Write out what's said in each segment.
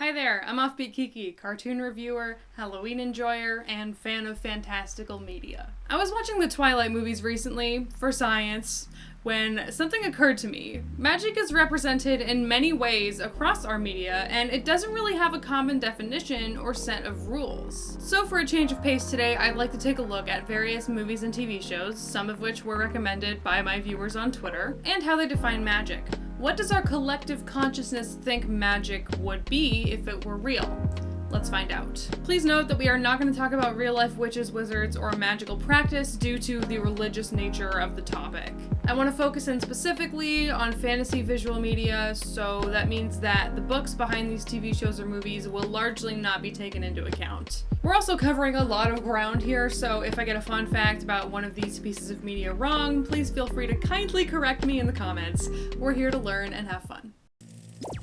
Hi there, I'm Offbeat Kiki, cartoon reviewer, Halloween enjoyer, and fan of fantastical media. I was watching the Twilight movies recently, for science, when something occurred to me. Magic is represented in many ways across our media, and it doesn't really have a common definition or set of rules. So for a change of pace today, I'd like to take a look at various movies and TV shows, some of which were recommended by my viewers on Twitter, and how they define magic. What does our collective consciousness think magic would be if it were real? Let's find out. Please note that we are not going to talk about real-life witches, wizards, or magical practice due to the religious nature of the topic. I want to focus in specifically on fantasy visual media, so that means that the books behind these TV shows or movies will largely not be taken into account. We're also covering a lot of ground here, so if I get a fun fact about one of these pieces of media wrong, please feel free to kindly correct me in the comments. We're here to learn and have fun.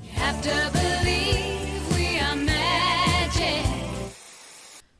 You have to believe we are magic.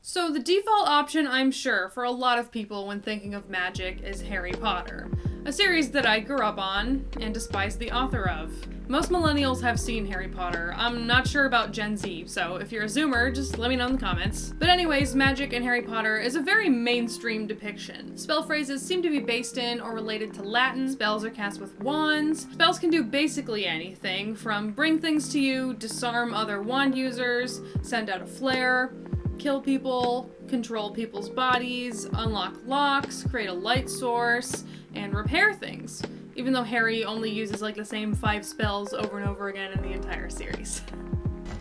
So the default option, I'm sure, for a lot of people when thinking of magic is Harry Potter, a series that I grew up on and despise the author of. Most millennials have seen Harry Potter. I'm not sure about Gen Z, so if you're a Zoomer, just let me know in the comments. But anyways, magic in Harry Potter is a very mainstream depiction. Spell phrases seem to be based in or related to Latin. Spells are cast with wands. Spells can do basically anything, from bring things to you, disarm other wand users, send out a flare, kill people, control people's bodies, unlock locks, create a light source, and repair things. Even though Harry only uses like the same 5 spells over and over again in the entire series.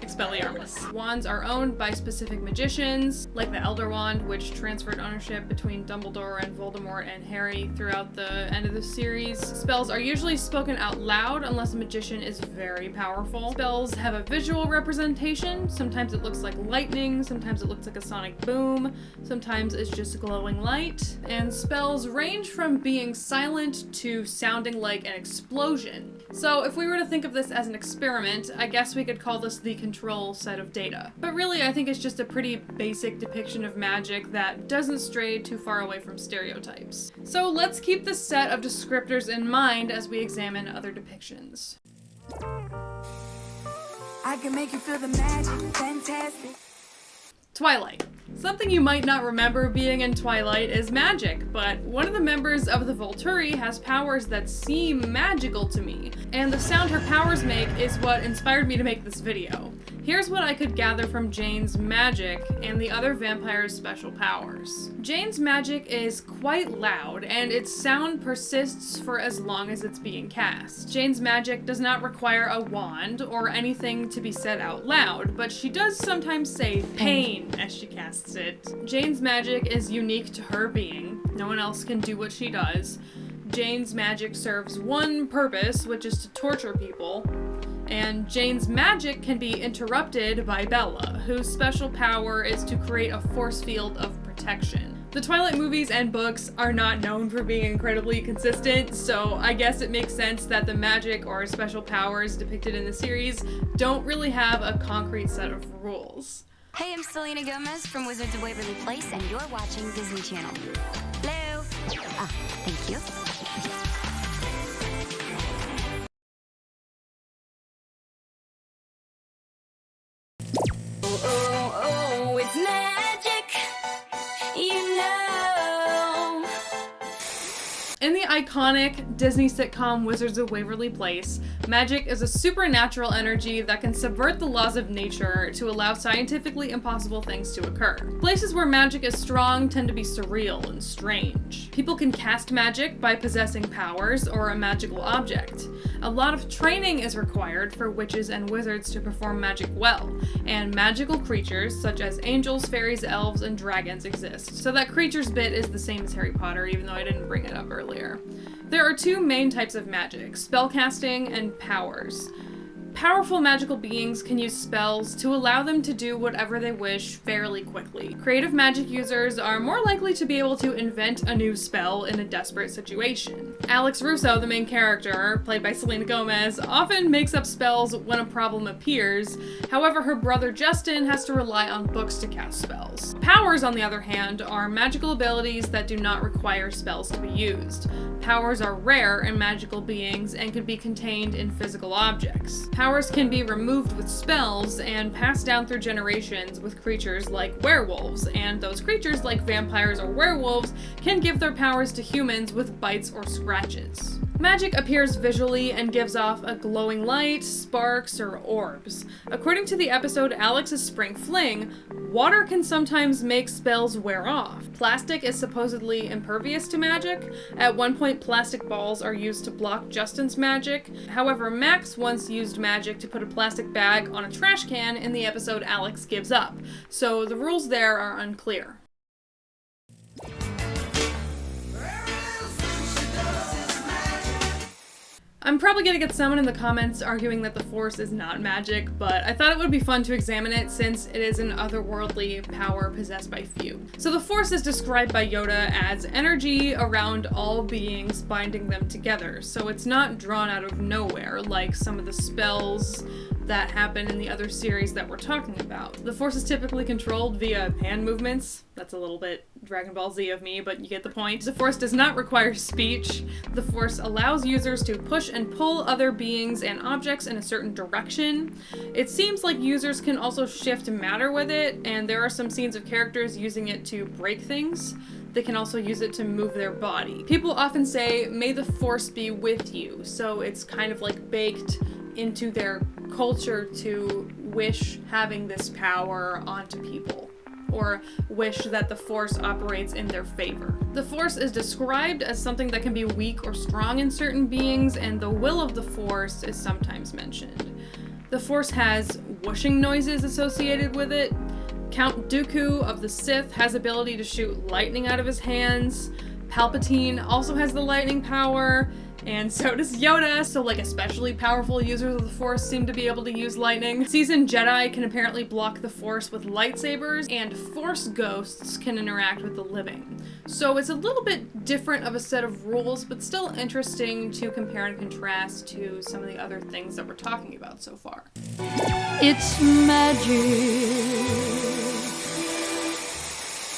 Expelliarmus. Wands are owned by specific magicians, like the Elder Wand, which transferred ownership between Dumbledore and Voldemort and Harry throughout the end of the series. Spells are usually spoken out loud unless a magician is very powerful. Spells have a visual representation. Sometimes it looks like lightning, sometimes it looks like a sonic boom, sometimes it's just a glowing light. And spells range from being silent to sounding like an explosion. So if we were to think of this as an experiment, I guess we could call this the control set of data. But really, I think it's just a pretty basic depiction of magic that doesn't stray too far away from stereotypes. So let's keep this set of descriptors in mind as we examine other depictions. I can make you feel the magic, fantastic. Twilight. Something you might not remember being in Twilight is magic, but one of the members of the Volturi has powers that seem magical to me, and the sound her powers make is what inspired me to make this video. Here's what I could gather from Jane's magic and the other vampire's special powers. Jane's magic is quite loud, and its sound persists for as long as it's being cast. Jane's magic does not require a wand or anything to be said out loud, but she does sometimes say pain as she casts it. Jane's magic is unique to her being. No one else can do what she does. Jane's magic serves one purpose, which is to torture people. And Jane's magic can be interrupted by Bella, whose special power is to create a force field of protection. The Twilight movies and books are not known for being incredibly consistent, so I guess it makes sense that the magic or special powers depicted in the series don't really have a concrete set of rules. Hey, I'm Selena Gomez from Wizards of Waverly Place, and you're watching Disney Channel. Hello. Thank you. Oh, it's magic, you know. In the iconic Disney sitcom Wizards of Waverly Place, magic is a supernatural energy that can subvert the laws of nature to allow scientifically impossible things to occur. Places where magic is strong tend to be surreal and strange. People can cast magic by possessing powers or a magical object. A lot of training is required for witches and wizards to perform magic well, and magical creatures such as angels, fairies, elves, and dragons exist. So that creature's bit is the same as Harry Potter, even though I didn't bring it up earlier. There are 2 main types of magic, spellcasting and powers. Powerful magical beings can use spells to allow them to do whatever they wish fairly quickly. Creative magic users are more likely to be able to invent a new spell in a desperate situation. Alex Russo, the main character, played by Selena Gomez, often makes up spells when a problem appears. However, her brother Justin has to rely on books to cast spells. Powers, on the other hand, are magical abilities that do not require spells to be used. Powers are rare in magical beings and can be contained in physical objects. Powers can be removed with spells and passed down through generations with creatures like werewolves, and those creatures like vampires or werewolves can give their powers to humans with bites or scratches. Magic appears visually and gives off a glowing light, sparks, or orbs. According to the episode Alex's Spring Fling, water can sometimes make spells wear off. Plastic is supposedly impervious to magic. At one point, plastic balls are used to block Justin's magic. However, Max once used magic to put a plastic bag on a trash can in the episode Alex Gives Up, so the rules there are unclear. I'm probably gonna get someone in the comments arguing that the Force is not magic, but I thought it would be fun to examine it since it is an otherworldly power possessed by few. So the Force is described by Yoda as energy around all beings binding them together, so it's not drawn out of nowhere like some of the spells that happen in the other series that we're talking about. The Force is typically controlled via hand movements. That's a little bit Dragon Ball Z of me, but you get the point. The Force does not require speech. The Force allows users to push and pull other beings and objects in a certain direction. It seems like users can also shift matter with it, and there are some scenes of characters using it to break things. They can also use it to move their body. People often say, "May the Force be with you," so it's kind of like baked into their culture to wish having this power onto people, or wish that the Force operates in their favor. The Force is described as something that can be weak or strong in certain beings, and the will of the Force is sometimes mentioned. The Force has whooshing noises associated with it. Count Dooku of the Sith has ability to shoot lightning out of his hands. Palpatine also has the lightning power, and so does Yoda, so like especially powerful users of the Force seem to be able to use lightning. Seasoned Jedi can apparently block the Force with lightsabers, and Force ghosts can interact with the living. So it's a little bit different of a set of rules, but still interesting to compare and contrast to some of the other things that we're talking about so far. It's magic.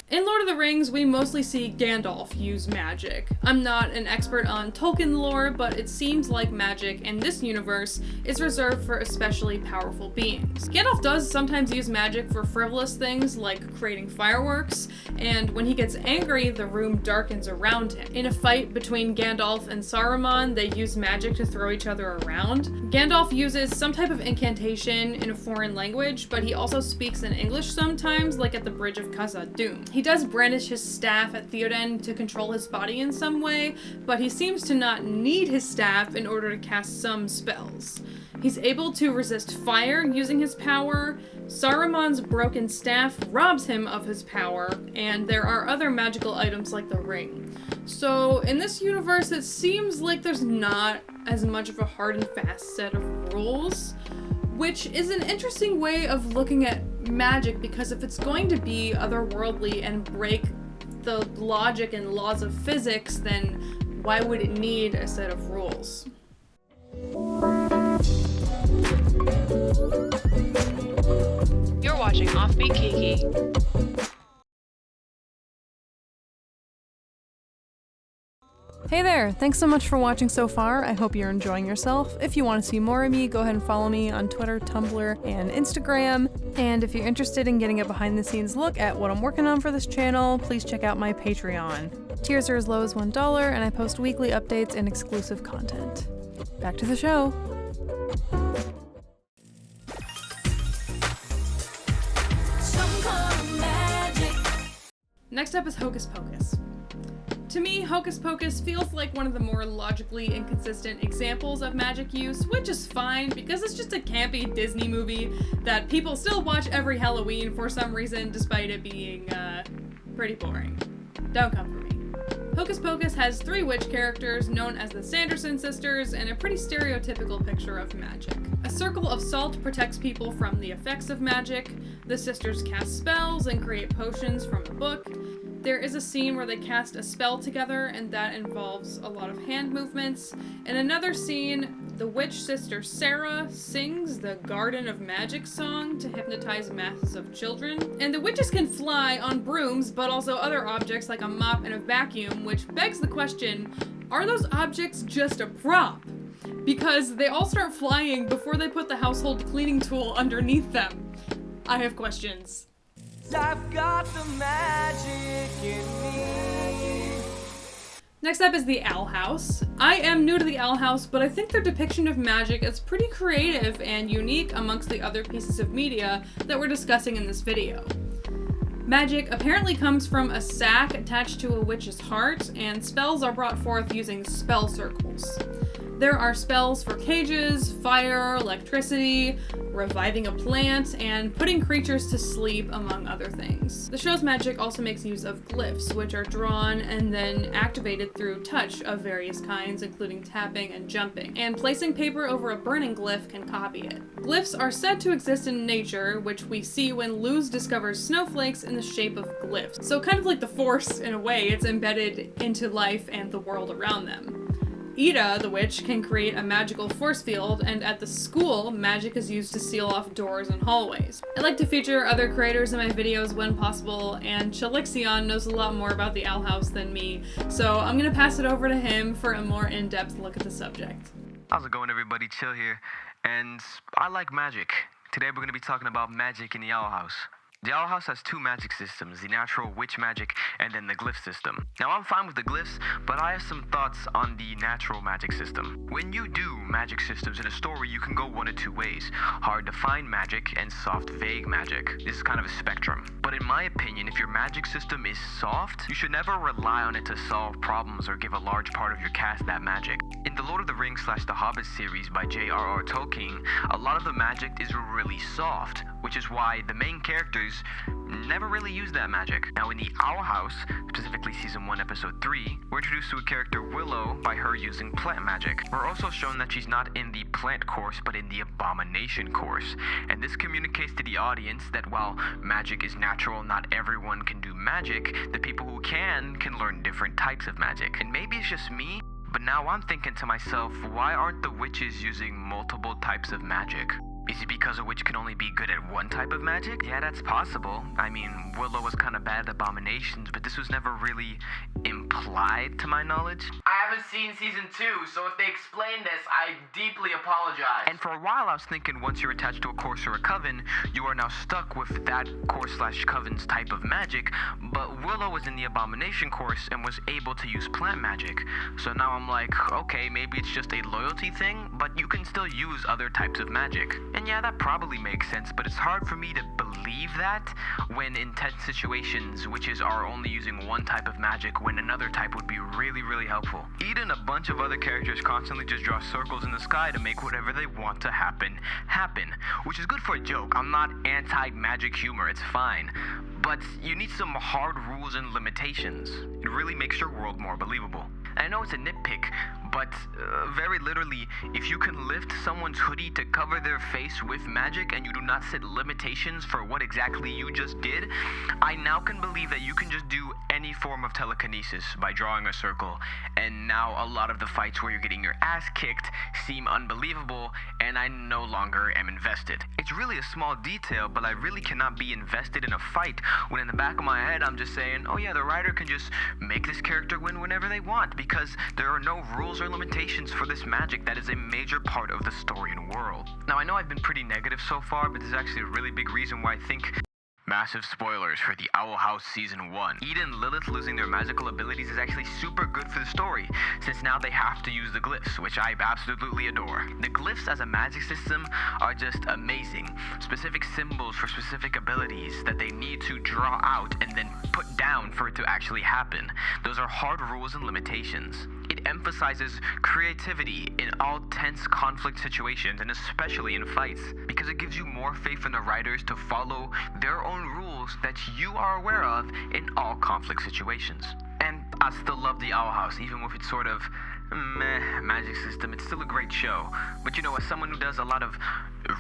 In Lord of the Rings, we mostly see Gandalf use magic. I'm not an expert on Tolkien lore, but it seems like magic in this universe is reserved for especially powerful beings. Gandalf does sometimes use magic for frivolous things like creating fireworks, and when he gets angry, the room darkens around him. In a fight between Gandalf and Saruman, they use magic to throw each other around. Gandalf uses some type of incantation in a foreign language, but he also speaks in English sometimes, like at the Bridge of Khazad-dûm. He does brandish his staff at Theoden to control his body in some way, but he seems to not need his staff in order to cast some spells. He's able to resist fire using his power. Saruman's broken staff robs him of his power, and there are other magical items like the ring. So in this universe, it seems like there's not as much of a hard and fast set of rules, which is an interesting way of looking at magic, because if it's going to be otherworldly and break the logic and laws of physics, then why would it need a set of rules? You're watching Offbeat Kiki. Hey there! Thanks so much for watching so far. I hope you're enjoying yourself. If you want to see more of me, go ahead and follow me on Twitter, Tumblr, and Instagram. And if you're interested in getting a behind-the-scenes look at what I'm working on for this channel, please check out my Patreon. Tiers are as low as $1, and I post weekly updates and exclusive content. Back to the show! Next up is Hocus Pocus. To me, Hocus Pocus feels like one of the more logically inconsistent examples of magic use, which is fine because it's just a campy Disney movie that people still watch every Halloween for some reason, despite it being, pretty boring. Don't come for me. Hocus Pocus has 3 witch characters known as the Sanderson sisters and a pretty stereotypical picture of magic. A circle of salt protects people from the effects of magic. The sisters cast spells and create potions from the book. There is a scene where they cast a spell together, and that involves a lot of hand movements. In another scene, the witch sister Sarah sings the Garden of Magic song to hypnotize masses of children. And the witches can fly on brooms, but also other objects like a mop and a vacuum, which begs the question, are those objects just a prop? because they all start flying before they put the household cleaning tool underneath them. I have questions. I've got the magic in me. Next up is the Owl House. I am new to the Owl House, but I think their depiction of magic is pretty creative and unique amongst the other pieces of media that we're discussing in this video. Magic apparently comes from a sack attached to a witch's heart, and spells are brought forth using spell circles. There are spells for cages, fire, electricity, reviving a plant, and putting creatures to sleep, among other things. The show's magic also makes use of glyphs, which are drawn and then activated through touch of various kinds, including tapping and jumping, and placing paper over a burning glyph can copy it. Glyphs are said to exist in nature, which we see when Luz discovers snowflakes in the shape of glyphs. So kind of like the Force, in a way, it's embedded into life and the world around them. Ida, the witch, can create a magical force field, and at the school, magic is used to seal off doors and hallways. I like to feature other creators in my videos when possible, and Chilixion knows a lot more about the Owl House than me, so I'm gonna pass it over to him for a more in-depth look at the subject. How's it going, everybody? Chill here, and I like magic. Today we're gonna be talking about magic in the Owl House. The Owl House has two magic systems, the natural witch magic and then the glyph system. Now I'm fine with the glyphs, but I have some thoughts on the natural magic system. When you do magic systems in a story, you can go one of two ways: hard to find magic and soft, vague magic. This is kind of a spectrum. But in my opinion, if your magic system is soft, you should never rely on it to solve problems or give a large part of your cast that magic. In the Lord of the Rings / The Hobbit series by J.R.R. Tolkien, a lot of the magic is really soft, which is why the main characters never really use that magic. Now in the Owl House, specifically season 1 episode 3, we're introduced to a character Willow by her using plant magic. We're also shown that she's not in the plant course but in the abomination course, and this communicates to the audience that while magic is natural, not everyone can do magic. The people who can learn different types of magic. And maybe it's just me, but now I'm thinking to myself, why aren't the witches using multiple types of magic? Is it because a witch can only be good at one type of magic? Yeah, that's possible. I mean, Willow was kind of bad at abominations, but this was never really implied to my knowledge. I haven't seen season 2, so if they explain this, I deeply apologize. And for a while I was thinking once you're attached to a course or a coven, you are now stuck with that course / coven's type of magic, but Willow was in the abomination course and was able to use plant magic. So now I'm like, okay, maybe it's just a loyalty thing, but you can still use other types of magic. And yeah, that probably makes sense, but it's hard for me to believe that when in tense situations, witches are only using one type of magic when another type would be really, really helpful. Ida and a bunch of other characters constantly just draw circles in the sky to make whatever they want to happen, which is good for a joke. I'm not anti-magic humor, it's fine. But you need some hard rules and limitations. It really makes your world more believable. I know it's a nitpick, but very literally, if you can lift someone's hoodie to cover their face with magic and you do not set limitations for what exactly you just did, I now can believe that you can just do any form of telekinesis by drawing a circle, and now a lot of the fights where you're getting your ass kicked seem unbelievable, and I no longer am invested. It's really a small detail, but I really cannot be invested in a fight when in the back of my head I'm just saying, oh yeah, the writer can just make this character win whenever they want, because there are no rules or limitations for this magic that is a major part of the story and world. Now I know I've been pretty negative so far, but this is actually a really big reason why I think. Massive spoilers for the Owl House Season 1. Ida and Lilith losing their magical abilities is actually super good for the story, since now they have to use the glyphs, which I absolutely adore. The glyphs as a magic system are just amazing. Specific symbols for specific abilities that they need to draw out and then put down for it to actually happen. Those are hard rules and limitations. It emphasizes creativity in all tense conflict situations, and especially in fights, because it gives you more faith in the writers to follow their own rules that you are aware of in all conflict situations. And I still love the Owl House, even with its sort of meh magic system. It's still a great show. But you know, as someone who does a lot of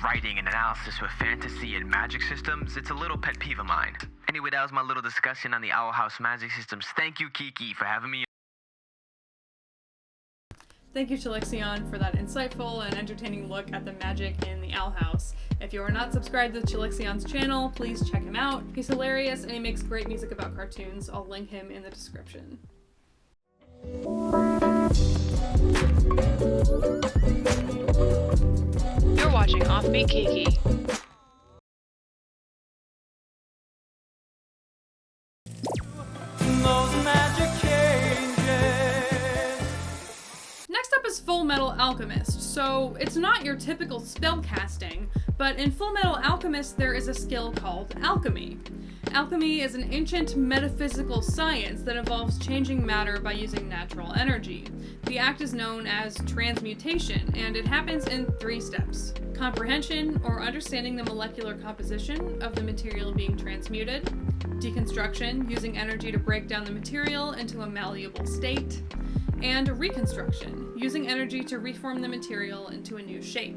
writing and analysis with fantasy and magic systems, it's a little pet peeve of mine. Anyway, that was my little discussion on the Owl House magic systems. Thank you, Kiki, for having me. Thank you, Chilixion, for that insightful and entertaining look at the magic in the Owl House. If you are not subscribed to Chilixion's channel, please check him out. He's hilarious and he makes great music about cartoons. I'll link him in the description. watching Offbeat Kiki. Those magic changes. Next up is Full Metal Alchemist. So it's not your typical spell casting, but in Full Metal Alchemist there is a skill called alchemy. Alchemy is an ancient metaphysical science that involves changing matter by using natural energy. The act is known as transmutation, and it happens in 3 steps: comprehension, or understanding the molecular composition of the material being transmuted; deconstruction, using energy to break down the material into a malleable state; and reconstruction, using energy to reform the material into a new shape.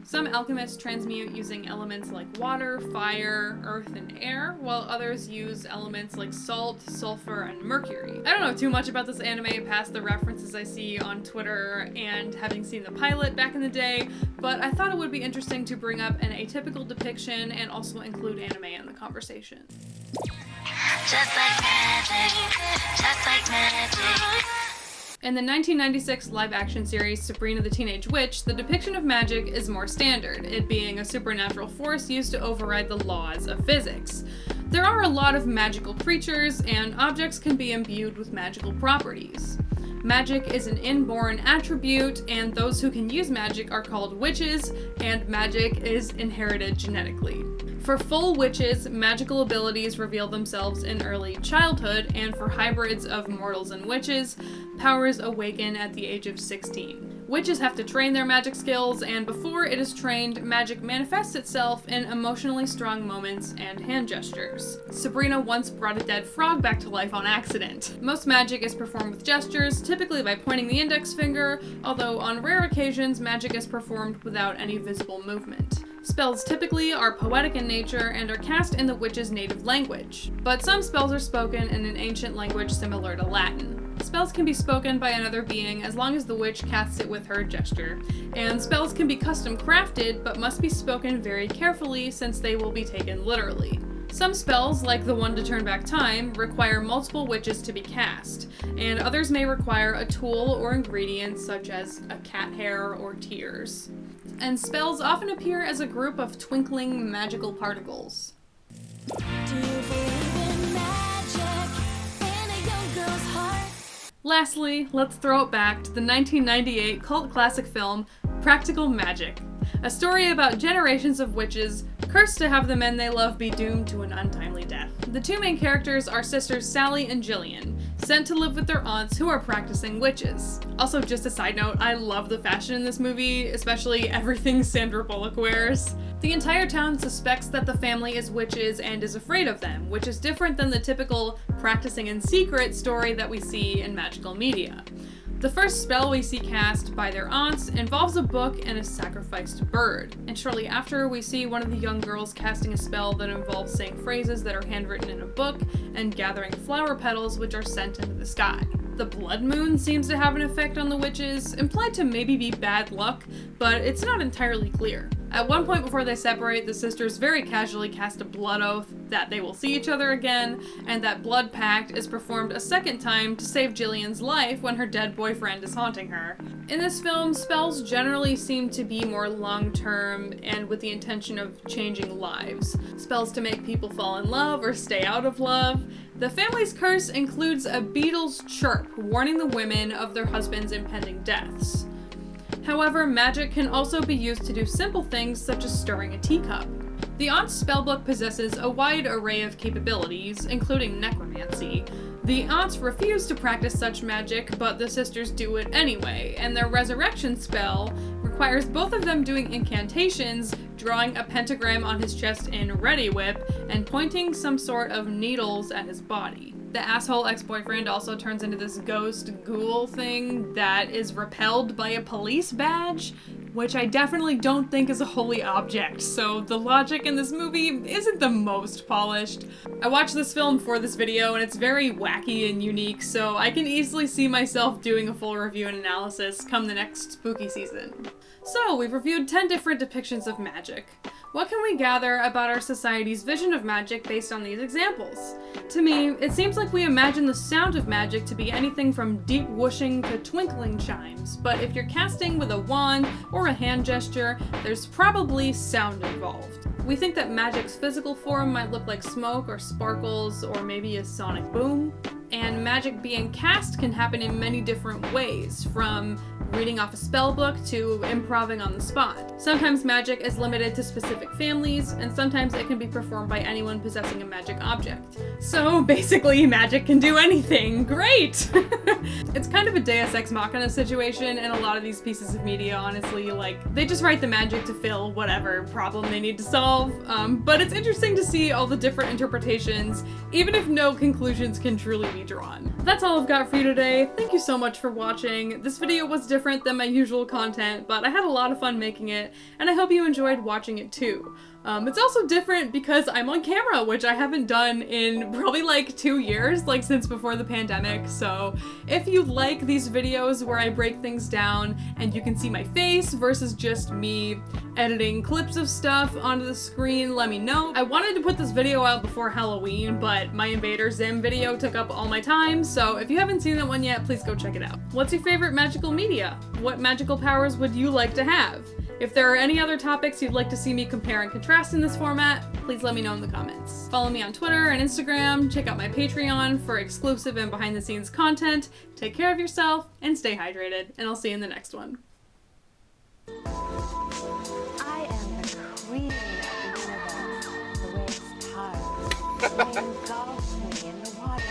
Some alchemists transmute using elements like water, fire, earth, and air, while others use elements like salt, sulfur, and mercury. I don't know too much about this anime past the references I see on Twitter and having seen the pilot back in the day, but I thought it would be interesting to bring up an atypical depiction and also include anime in the conversation. Just like magic, just like magic. In the 1996 live-action series Sabrina the Teenage Witch, the depiction of magic is more standard, it being a supernatural force used to override the laws of physics. There are a lot of magical creatures, and objects can be imbued with magical properties. Magic is an inborn attribute, and those who can use magic are called witches, and magic is inherited genetically. For full witches, magical abilities reveal themselves in early childhood, and for hybrids of mortals and witches, powers awaken at the age of 16. Witches have to train their magic skills, and before it is trained, magic manifests itself in emotionally strong moments and hand gestures. Sabrina once brought a dead frog back to life on accident. Most magic is performed with gestures, typically by pointing the index finger, although on rare occasions, magic is performed without any visible movement. Spells typically are poetic in nature and are cast in the witch's native language, but some spells are spoken in an ancient language similar to Latin. Spells can be spoken by another being as long as the witch casts it with her gesture, and spells can be custom crafted but must be spoken very carefully since they will be taken literally. Some spells, like the one to turn back time, require multiple witches to be cast, and others may require a tool or ingredient such as a cat hair or tears. And spells often appear as a group of twinkling magical particles. Do you believe in magic in a young girl's heart? Lastly, let's throw it back to the 1998 cult classic film Practical Magic, a story about generations of witches cursed to have the men they love be doomed to an untimely death. The 2 main characters are sisters Sally and Jillian, sent to live with their aunts who are practicing witches. Also, just a side note, I love the fashion in this movie, especially everything Sandra Bullock wears. The entire town suspects that the family is witches and is afraid of them, which is different than the typical practicing in secret story that we see in magical media. The first spell we see cast by their aunts involves a book and a sacrificed bird, and shortly after we see one of the young girls casting a spell that involves saying phrases that are handwritten in a book and gathering flower petals which are sent into the sky. The blood moon seems to have an effect on the witches, implied to maybe be bad luck, but it's not entirely clear. At one point before they separate, the sisters very casually cast a blood oath that they will see each other again, and that blood pact is performed a second time to save Jillian's life when her dead boyfriend is haunting her. In this film, spells generally seem to be more long-term and with the intention of changing lives. Spells to make people fall in love or stay out of love. The family's curse includes a beetle's chirp warning the women of their husbands' impending deaths. However, magic can also be used to do simple things such as stirring a teacup. The aunt's spellbook possesses a wide array of capabilities, including necromancy. The aunts refuse to practice such magic, but the sisters do it anyway, and their resurrection spell requires both of them doing incantations, drawing a pentagram on his chest in Ready Whip, and pointing some sort of needles at his body. The asshole ex-boyfriend also turns into this ghost ghoul thing that is repelled by a police badge, which I definitely don't think is a holy object, so the logic in this movie isn't the most polished. I watched this film for this video and it's very wacky and unique, so I can easily see myself doing a full review and analysis come the next spooky season. So, we've reviewed 10 different depictions of magic. What can we gather about our society's vision of magic based on these examples? To me, it seems like we imagine the sound of magic to be anything from deep whooshing to twinkling chimes, but if you're casting with a wand or or a hand gesture, there's probably sound involved. We think that magic's physical form might look like smoke or sparkles or maybe a sonic boom. And magic being cast can happen in many different ways, from reading off a spell book to improvising on the spot. Sometimes magic is limited to specific families, and sometimes it can be performed by anyone possessing a magic object. So basically, magic can do anything. Great! It's kind of a Deus Ex Machina situation in a lot of these pieces of media, honestly. Like, they just write the magic to fill whatever problem they need to solve. But it's interesting to see all the different interpretations, even if no conclusions can truly be drawn. That's all I've got for you today. Thank you so much for watching. This video was different than my usual content, but I had a lot of fun making it, and I hope you enjoyed watching it too. It's also different because I'm on camera, which I haven't done in probably like 2 years, like since before the pandemic. So if you like these videos where I break things down and you can see my face versus just me editing clips of stuff onto the screen, let me know. I wanted to put this video out before Halloween, but my Invader Zim video took up all my time, so if you haven't seen that one yet, please go check it out. What's your favorite magical media? What magical powers would you like to have? If there are any other topics you'd like to see me compare and contrast in this format, please let me know in the comments. Follow me on Twitter and Instagram, check out my Patreon for exclusive and behind the scenes content, take care of yourself, and stay hydrated, and I'll see you in the next one. I am the queen of the universe, the way it's tired. They engulf me in the water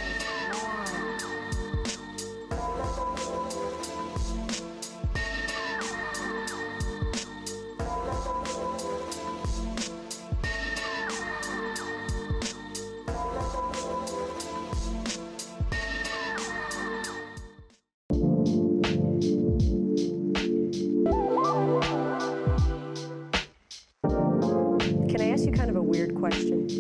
warm. Can I ask you kind of a weird question?